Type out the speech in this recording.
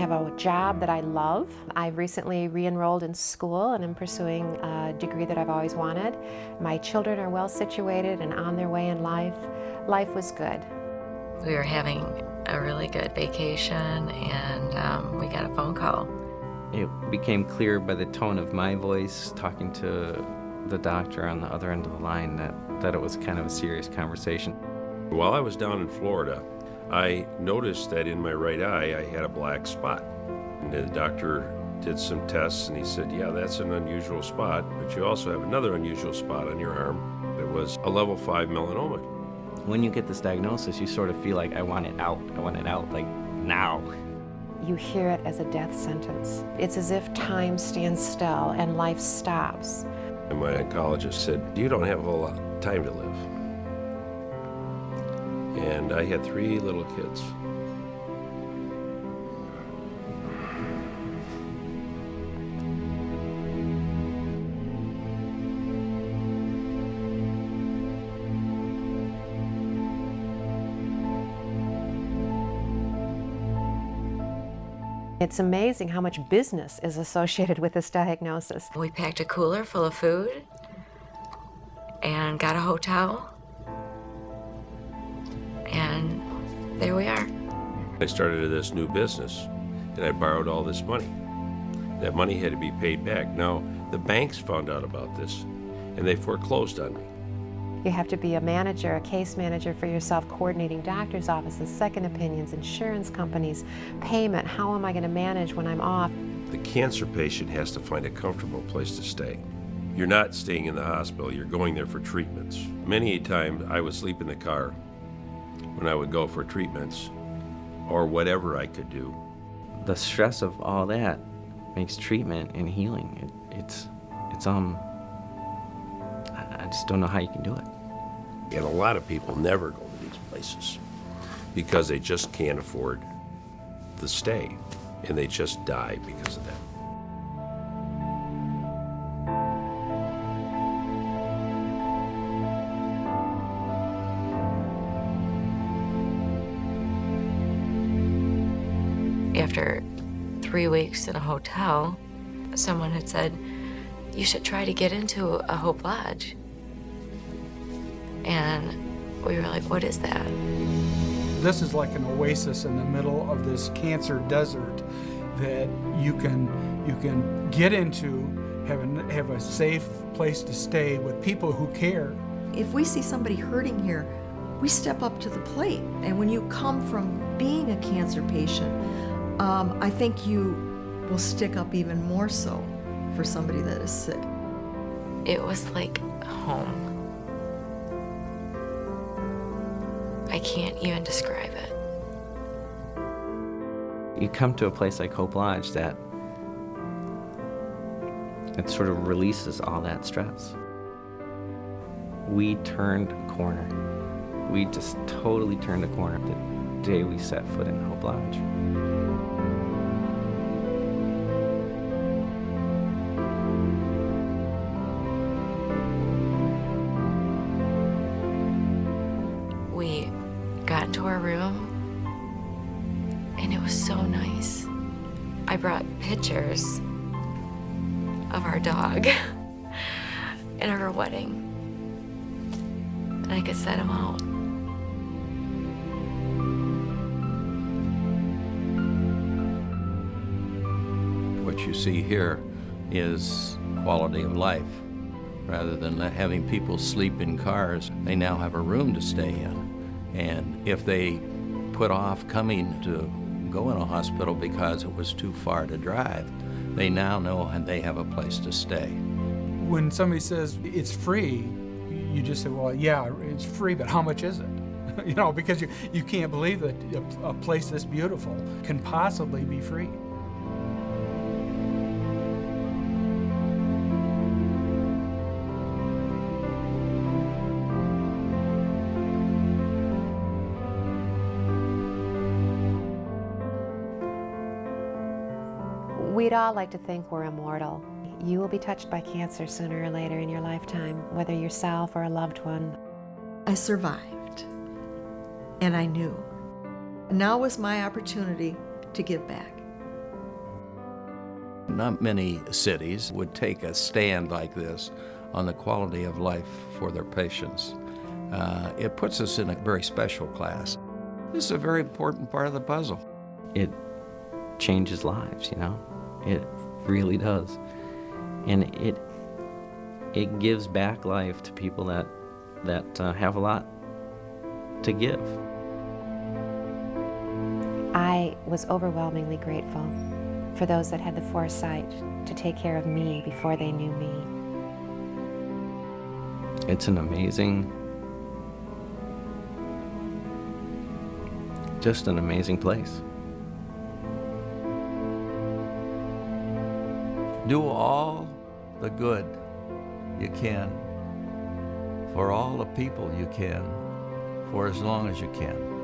have a job that I love. I've recently re-enrolled in school and I'm pursuing a degree that I've always wanted. My children are well situated and on their way in life. Life was good. We were having a really good vacation and we got a phone call. It became clear by the tone of my voice talking to the doctor on the other end of the line that it was kind of a serious conversation. While I was down in Florida, I noticed that in my right eye I had a black spot. And the doctor did some tests and he said, yeah, that's an unusual spot, but you also have another unusual spot on your arm. It was a level 5 melanoma. When you get this diagnosis, you sort of feel like, I want it out, like now. You hear it as a death sentence. It's as if time stands still and life stops. And my oncologist said, you don't have a whole lot of time to live. And I had 3 little kids. It's amazing how much business is associated with this diagnosis. We packed a cooler full of food and got a hotel. And there we are. I started this new business and I borrowed all this money. That money had to be paid back. Now, the banks found out about this and they foreclosed on me. You have to be a manager, a case manager for yourself, coordinating doctor's offices, second opinions, insurance companies, payment. How am I going to manage when I'm off? The cancer patient has to find a comfortable place to stay. You're not staying in the hospital, you're going there for treatments. Many times I would sleep in the car when I would go for treatments or whatever I could do. The stress of all that makes treatment and healing. I just don't know how you can do it. And a lot of people never go to these places because they just can't afford the stay, and they just die because of that. After 3 weeks in a hotel, someone had said, you should try to get into a Hope Lodge. And we were like, what is that? This is like an oasis in the middle of this cancer desert that you can get into, have a safe place to stay with people who care. If we see somebody hurting here, we step up to the plate. And when you come from being a cancer patient, I think you will stick up even more so for somebody that is sick. It was like home. I can't even describe it. You come to a place like Hope Lodge that it sort of releases all that stress. We turned a corner. We just totally turned a corner the day we set foot in Hope Lodge. We got into our room, and it was so nice. I brought pictures of our dog and of our wedding, and I could set them out. What you see here is quality of life. Rather than having people sleep in cars, they now have a room to stay in. And if they put off coming to go in a hospital because it was too far to drive, they now know they have a place to stay. When somebody says it's free, you just say, well, yeah, it's free, but how much is it? You know, because you can't believe that a place this beautiful can possibly be free. We'd all like to think we're immortal. You will be touched by cancer sooner or later in your lifetime, whether yourself or a loved one. I survived, and I knew. Now was my opportunity to give back. Not many cities would take a stand like this on the quality of life for their patients. It puts us in a very special class. This is a very important part of the puzzle. It changes lives, you know? It really does. And it gives back life to people that have a lot to give. I was overwhelmingly grateful for those that had the foresight to take care of me before they knew me. It's an amazing, just an amazing place. Do all the good you can for all the people you can for as long as you can.